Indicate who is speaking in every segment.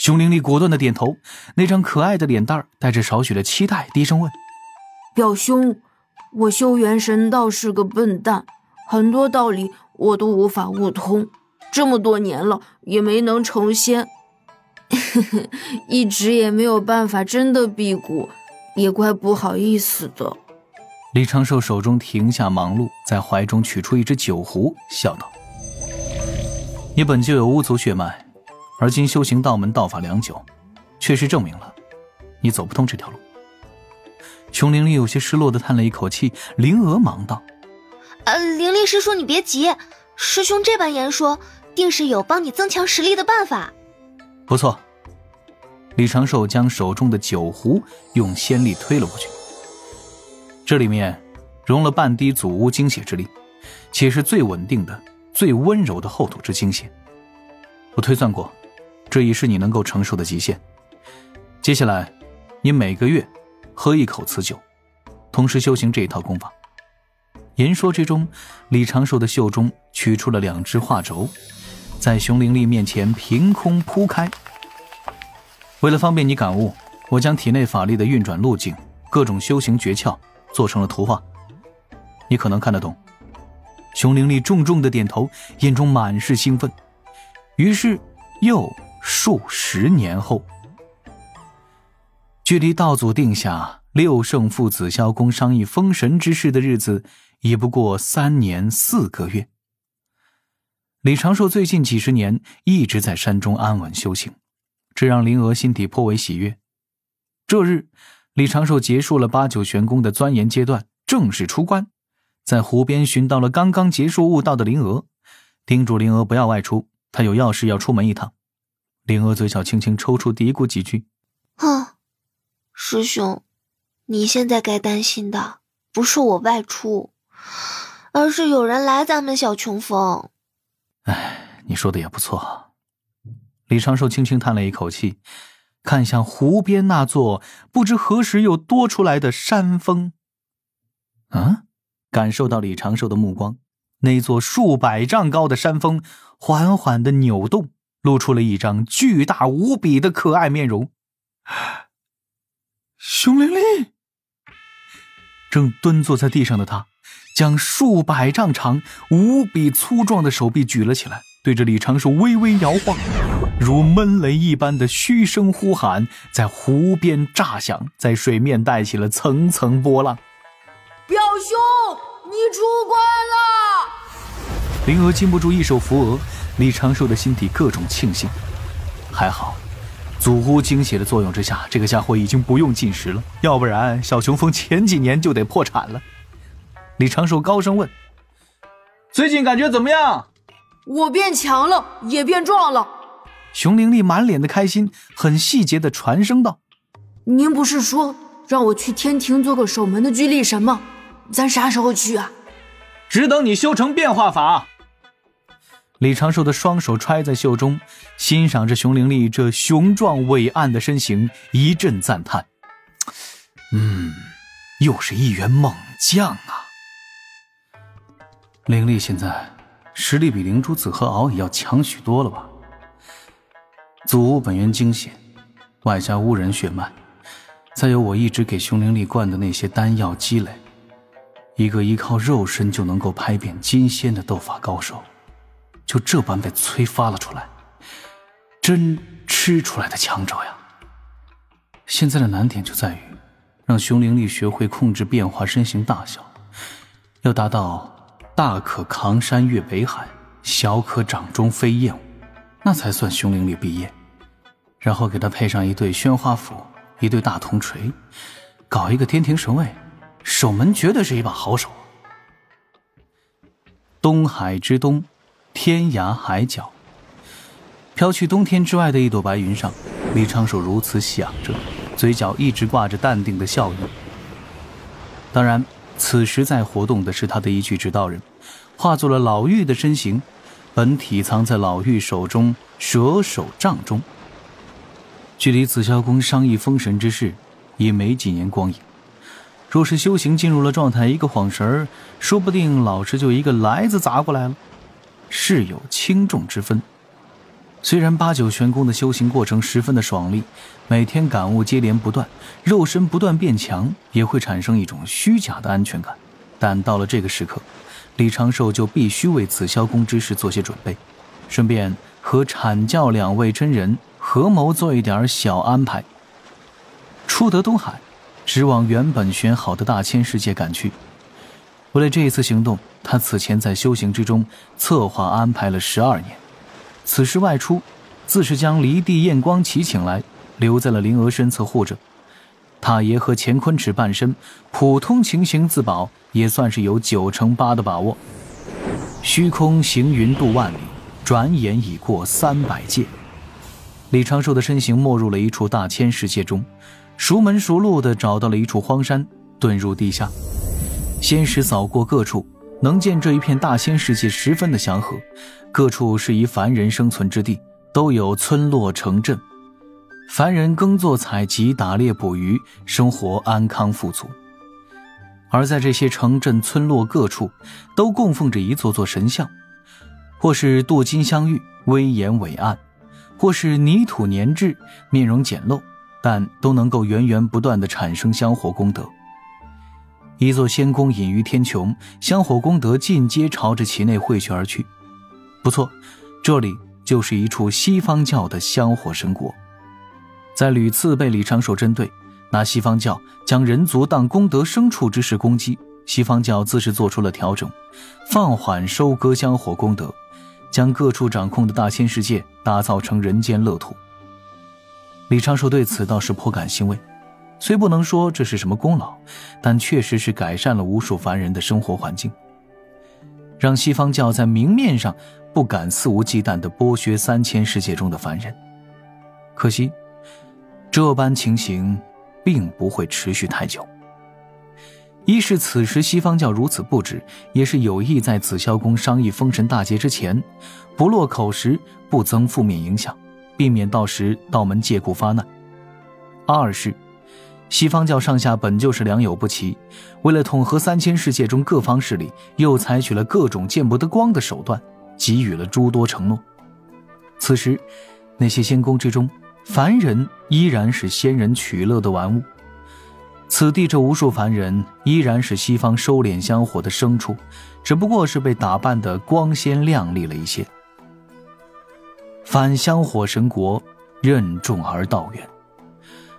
Speaker 1: 熊灵力果断的点头，那张可爱的脸蛋带着少许的期待，低声问：
Speaker 2: 表兄，我修元神道是个笨蛋，很多道理我都无法悟通，这么多年了也没能成仙，一直也没有办法真的辟谷，也怪不好意思的。
Speaker 1: 李长寿手中停下忙碌，在怀中取出一只酒壶，笑道：你本就有巫族血脉，而今修行道门道法良久，确实证明了你走不通这条路。熊灵力有些失落地叹了一口气，灵娥忙道：
Speaker 3: 灵力师叔你别急，师兄这般言说，定是有帮你增强实力的办法。
Speaker 1: 不错。李长寿将手中的酒壶用仙力推了过去，这里面融了半滴祖屋精血之力，且是最稳定的最温柔的厚土之精血。我推算过，这已是你能够承受的极限。接下来你每个月喝一口此酒，同时修行这一套功法。言说之中，李长寿的袖中取出了2只画轴，在熊灵力面前凭空铺开。为了方便你感悟，我将体内法力的运转路径、各种修行诀窍做成了图画，你可能看得懂。熊灵力重重的点头，眼中满是兴奋。于是又数十年后，距离道祖定下6圣父子霄宫商议封神之事的日子也不过3年4个月。李长寿最近几十年一直在山中安稳修行，这让灵娥心底颇为喜悦。这日，李长寿结束了8、9玄功的钻研阶段，正式出关，在湖边寻到了刚刚结束悟道的灵娥，叮嘱灵娥不要外出，他有要事要出门一趟。灵娥嘴角轻轻抽搐，嘀咕几句：
Speaker 3: 师兄，你现在该担心的不是我外出，而是有人来咱们小琼峰。
Speaker 1: 你说的也不错。李长寿轻轻叹了一口气，看向湖边那座不知何时又多出来的山峰。感受到李长寿的目光，那座数百丈高的山峰缓缓地扭动，露出了一张巨大无比的可爱面容。熊灵力正蹲坐在地上的他，将数百丈长无比粗壮的手臂举了起来，对着李长寿微微摇晃，如闷雷一般的嘘声呼喊在湖边炸响，在水面带起了层层波浪。
Speaker 2: 表兄，你出关了！
Speaker 1: 灵娥禁不住一手扶额，李长寿的心底各种庆幸。还好祖屋精血的作用之下，这个家伙已经不用进食了，要不然小琼峰前几年就得破产了。李长寿高声问：最近感觉怎么样？
Speaker 2: 我变强了，也变壮了。
Speaker 1: 熊灵力满脸的开心，很细节的传声道：
Speaker 2: 您不是说让我去天庭做个守门的居力神吗？咱啥时候去啊？
Speaker 1: 只等你修成变化法。李长寿的双手揣在袖中，欣赏着熊灵力这雄壮伟岸的身形，一阵赞叹。又是一员猛将啊！灵力现在实力比灵珠子和敖也要强许多了吧？祖屋本源精血，外加巫人血脉，再有我一直给熊灵力灌的那些丹药积累，一个依靠肉身就能够拍遍金仙的斗法高手，就这般被催发了出来，真吃出来的强者呀！现在的难点就在于让熊灵力学会控制变化身形大小，要达到大可扛山越北海，小可掌中飞燕舞，那才算熊灵力毕业。然后给他配上一对宣花斧，一对大铜锤，搞一个天庭神位，守门绝对是一把好手。东海之东，天涯海角，飘去冬天之外的一朵白云上，李长寿如此想着，嘴角一直挂着淡定的笑意。当然，此时在活动的是他的一具指导人，化作了老妪的身形，本体藏在老妪手中蛇手杖中。距离紫霄宫商议封神之事也没几年光阴，若是修行进入了状态，一个晃神，说不定老师就一个来子砸过来了，是有轻重之分。虽然八九玄功的修行过程十分的爽利，每天感悟接连不断，肉身不断变强，也会产生一种虚假的安全感，但到了这个时刻，李长寿就必须为紫霄宫之事做些准备，顺便和阐教2位真人合谋做一点小安排。出得东海，直往原本选好的大千世界赶去。为了这一次行动，他此前在修行之中策划安排了12年。此时外出，自是将离地验光旗请来，留在了灵娥身侧护着。他爷和乾坤尺半身，普通情形自保，也算是有9成8的把握。虚空行云渡万里，转眼已过300界。李长寿的身形没入了一处大千世界中，熟门熟路地找到了一处荒山，遁入地下。先时扫过各处，能见这一片大千世界十分的祥和，各处是以凡人生存之地，都有村落城镇，凡人耕作采集打猎捕鱼，生活安康富足。而在这些城镇村落各处，都供奉着一座座神像，或是镀金镶玉，威严伟岸，或是泥土粘制，面容简陋，但都能够源源不断地产生香火功德。一座仙宫隐于天穹，香火功德尽皆朝着其内汇聚而去。不错，这里就是一处西方教的香火神国。在屡次被李长寿针对，拿西方教将人族当功德牲畜之事攻击，西方教自是做出了调整，放缓收割香火功德，将各处掌控的大千世界打造成人间乐土。李长寿对此倒是颇感欣慰，虽不能说这是什么功劳，但确实是改善了无数凡人的生活环境，让西方教在明面上不敢肆无忌惮地剥削3000世界中的凡人。可惜这般情形并不会持续太久。一是此时西方教如此布置，也是有意在紫霄宫商议封神大劫之前不落口实，不增负面影响，避免到时道门借故发难。二是西方教上下本就是良莠不齐，为了统合3000世界中各方势力，又采取了各种见不得光的手段，给予了诸多承诺。此时那些仙宫之中，凡人依然是仙人取乐的玩物，此地这无数凡人依然是西方收敛香火的牲畜，只不过是被打扮得光鲜亮丽了一些。返香火神国，任重而道远。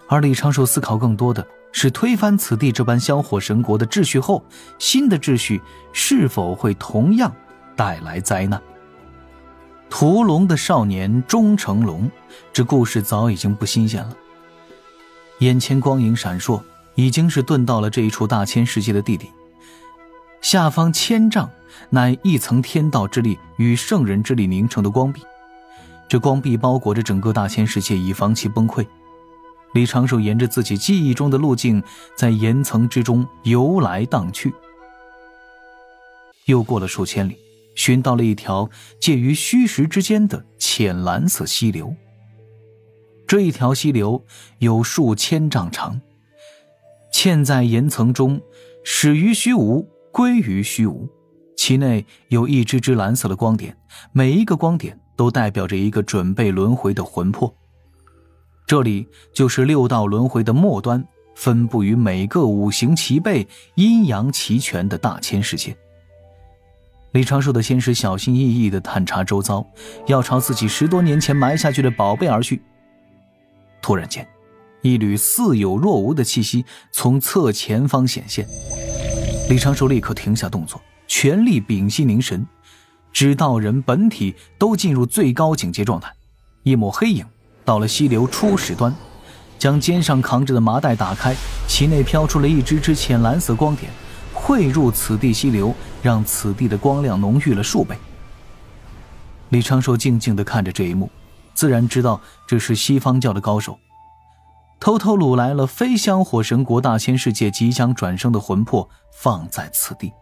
Speaker 1: 而李长寿思考更多的是推翻此地这般香火神国的秩序后，新的秩序是否会同样带来灾难。屠龙的少年终成龙，这故事早已经不新鲜了。眼前光影闪烁，已经是遁到了这一处大千世界的地底。下方1000丈乃一层天道之力与圣人之力凝成的光壁，这光壁包裹着整个大千世界，以防其崩溃。李长寿沿着自己记忆中的路径，在岩层之中游来荡去。又过了数千里，寻到了一条介于虚实之间的浅蓝色溪流。这一条溪流有数千丈长，嵌在岩层中，始于虚无，归于虚无。其内有一支支蓝色的光点，每一个光点都代表着一个准备轮回的魂魄。这里就是6道轮回的末端，分布于每个五行齐备、阴阳齐全的大千世界。李长寿的仙师小心翼翼地探查周遭，要朝自己10多年前埋下去的宝贝而去。突然间，一缕似有若无的气息从侧前方显现。李长寿立刻停下动作，全力屏息凝神，指道人本体都进入最高境界状态。一抹黑影到了溪流初始端，将肩上扛着的麻袋打开，其内飘出了一支支浅蓝色光点，汇入此地溪流，让此地的光亮浓郁了数倍。李长寿静静地看着这一幕，自然知道这是西方教的高手，偷偷掳来了非香火神国大千世界即将转生的魂魄，放在此地。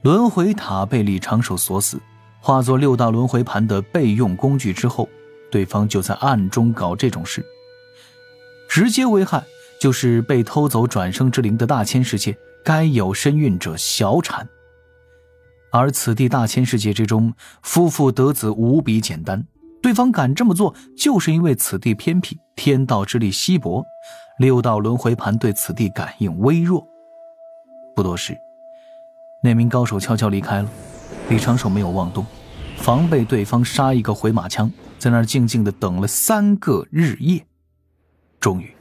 Speaker 1: 轮回塔被李长寿锁死，化作6道轮回盘的备用工具之后，对方就在暗中搞这种事，直接危害就是被偷走转生之灵的大千世界该有身孕者小产。而此地大千世界之中，夫妇得子无比简单，对方敢这么做，就是因为此地偏僻，天道之力稀薄，6道轮回盘对此地感应微弱。不多时，那名高手悄悄离开了，李长寿没有妄动，防备对方杀一个回马枪，在那儿静静地等了3个日夜。终于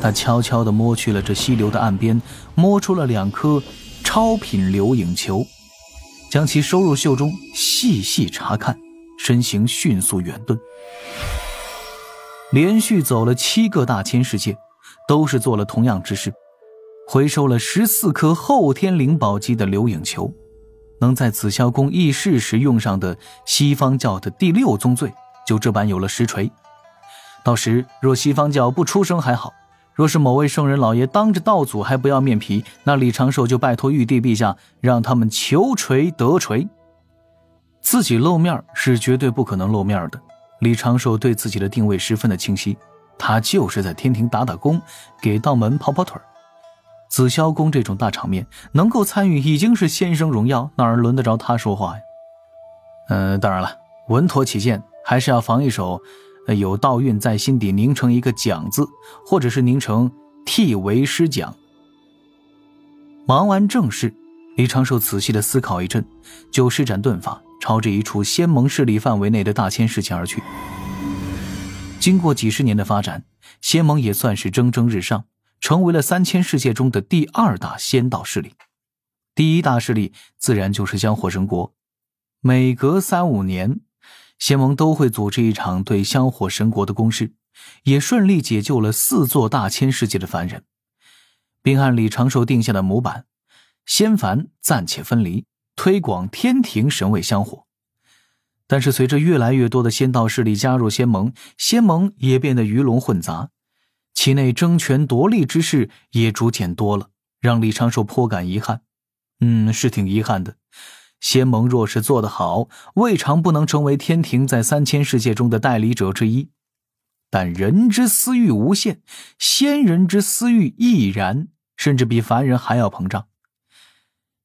Speaker 1: 他悄悄地摸去了这溪流的岸边，摸出了2颗超品流影球，将其收入袖中，细细查看，身形迅速远遁。连续走了7个大千世界，都是做了同样之事，回收了14颗后天灵宝级的流影球，能在紫霄宫议事时用上的西方教的第6宗罪，就这般有了实锤。到时若西方教不出声还好，若是某位圣人老爷当着道祖还不要面皮，那李长寿就拜托玉帝陛下，让他们求锤得锤。自己露面是绝对不可能露面的，李长寿对自己的定位十分的清晰，他就是在天庭打打工，给道门跑跑腿。紫霄宫这种大场面能够参与已经是先生荣耀，哪儿轮得着他说话呀？当然了，稳妥起见，还是要防一手有道运在心底凝成一个讲字，或者是凝成替为师讲。忙完正事，李长寿仔细地思考一阵，就施展遁法，朝着一处仙盟势力范围内的大千世界而去。经过几十年的发展，仙盟也算是蒸蒸日上，成为了3000世界中的第2大仙道势力。第1大势力自然就是香火神国，每隔3-5年，仙盟都会组织一场对香火神国的攻势，也顺利解救了4座大千世界的凡人，并按李长寿定下的模板，仙凡暂且分离，推广天庭神位香火。但是随着越来越多的仙道势力加入仙盟，仙盟也变得鱼龙混杂，其内争权夺利之事也逐渐多了，让李长寿颇感遗憾。是挺遗憾的。仙盟若是做得好，未尝不能成为天庭在3000世界中的代理者之一。但人之私欲无限，仙人之私欲亦然，甚至比凡人还要膨胀。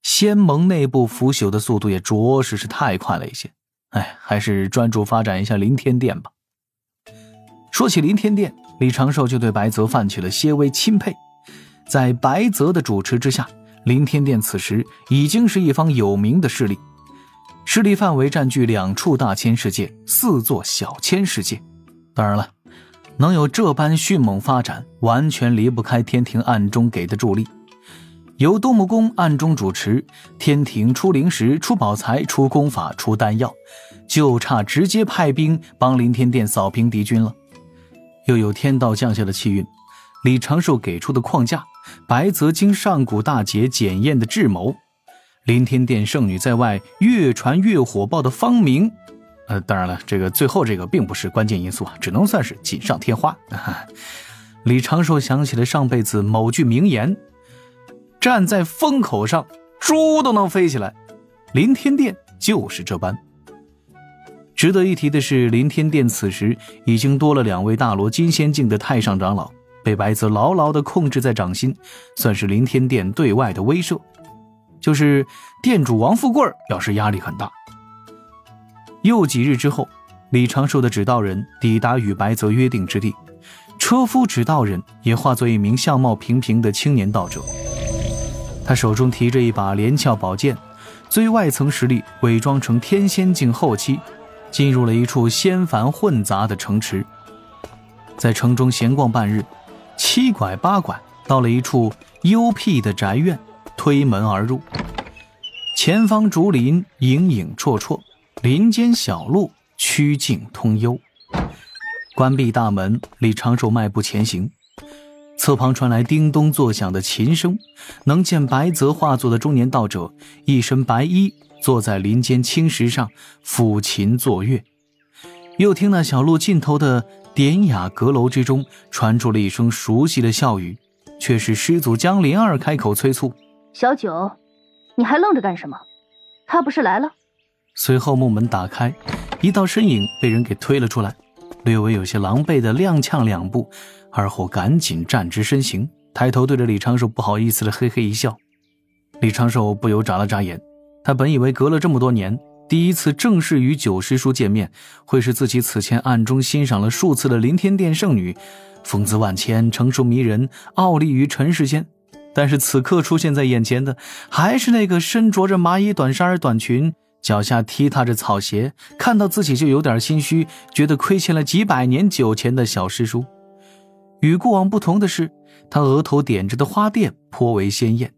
Speaker 1: 仙盟内部腐朽的速度也着实是太快了一些。还是专注发展一下凌天殿吧。说起凌天殿，李长寿就对白泽泛起了些微钦佩。在白泽的主持之下，凌天殿此时已经是一方有名的势力，势力范围占据2处大千世界，4座小千世界。当然了，能有这般迅猛发展，完全离不开天庭暗中给的助力。由东木公暗中主持，天庭出灵石、出宝材、出功法、出丹药，就差直接派兵帮凌天殿扫平敌军了。又有天道降下的气运，李长寿给出的框架，白泽经上古大劫检验的智谋，凌天殿圣女在外越传越火爆的芳名。当然了，最后这个并不是关键因素，只能算是锦上添花。李长寿想起了上辈子某句名言，站在风口上，猪都能飞起来。凌天殿就是这般。值得一提的是，凌天殿此时已经多了2位大罗金仙境的太上长老，被白泽牢牢地控制在掌心，算是凌天殿对外的威慑。就是殿主王富贵表示压力很大。又几日之后，李长寿的指道人抵达与白泽约定之地，车夫指道人也化作一名相貌平平的青年道者。他手中提着一把连翘宝剑，最外层实力伪装成天仙境后期，进入了一处仙凡混杂的城池。在城中闲逛半日，7拐8拐到了一处幽僻的宅院，推门而入。前方竹林影影绰绰，林间小路曲径通幽。关闭大门，李长寿迈步前行。侧旁传来叮咚作响的琴声，能见白泽化作的中年道者一身白衣，坐在林间青石上抚琴作乐。又听那小路尽头的典雅阁楼之中传出了一声熟悉的笑语，却是师祖江灵儿开口催促：
Speaker 4: 小九，你还愣着干什么？他不是来了？
Speaker 1: 随后木门打开，一道身影被人给推了出来，略微有些狼狈地踉跄2步，而后赶紧站直身形，抬头对着李长寿不好意思地嘿嘿一笑。李长寿不由眨了眨眼，他本以为隔了这么多年，第一次正式与九师叔见面，会是自己此前暗中欣赏了数次的凌天殿圣女，风姿万千，成熟迷人，傲立于尘世间。但是此刻出现在眼前的，还是那个身着着麻衣短纱短裙，脚下踢踏着草鞋，看到自己就有点心虚，觉得亏欠了几百年酒钱的小师叔。与过往不同的是，他额头点着的花钿颇为鲜艳，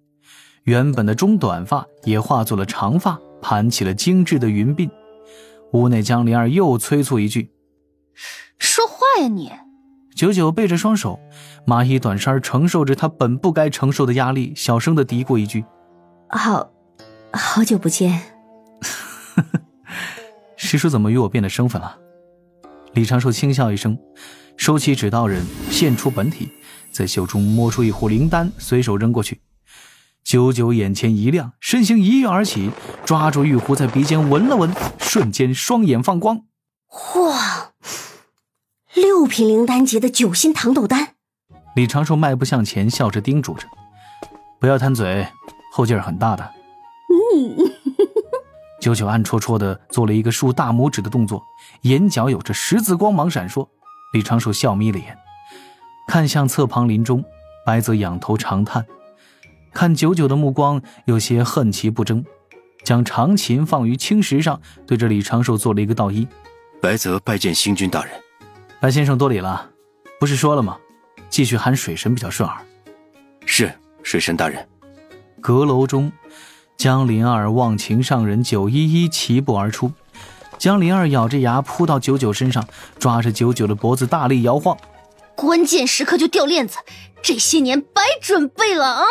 Speaker 1: 原本的中短发也化作了长发，盘起了精致的云鬓。屋内江灵儿又催促一句：
Speaker 4: 说话呀你！
Speaker 1: 九九背着双手，麻衣短衫承受着他本不该承受的压力，小声地嘀咕一句：
Speaker 5: 好久不见。
Speaker 1: 师叔怎么与我变得生分了？李长寿轻笑一声，收起纸刀刃，现出本体，在袖中摸出一壶灵丹，随手扔过去。九九眼前一亮，身形一跃而起，抓住玉壶在鼻尖闻了闻，瞬间双眼放光。
Speaker 5: 哇，6品灵丹级的9星糖豆丹。
Speaker 1: 李长寿迈步向前，笑着叮嘱着：不要贪嘴，后劲儿很大的。九九暗戳戳地做了一个竖大拇指的动作，眼角有着十字光芒闪烁。李长寿笑眯了眼，看向侧旁林中，白泽仰头长叹，看九九的目光有些恨其不争，将长琴放于青石上，对着李长寿做了一个道揖：
Speaker 6: 白泽拜见星君大人。
Speaker 1: 白先生多礼了，不是说了吗？继续喊水神比较顺耳。
Speaker 6: 是，水神大人。
Speaker 1: 阁楼中，江灵儿、忘情上人九一一齐步而出。江灵儿咬着牙扑到九九身上，抓着九九的脖子大力摇晃。
Speaker 4: 关键时刻就掉链子，这些年白准备了啊！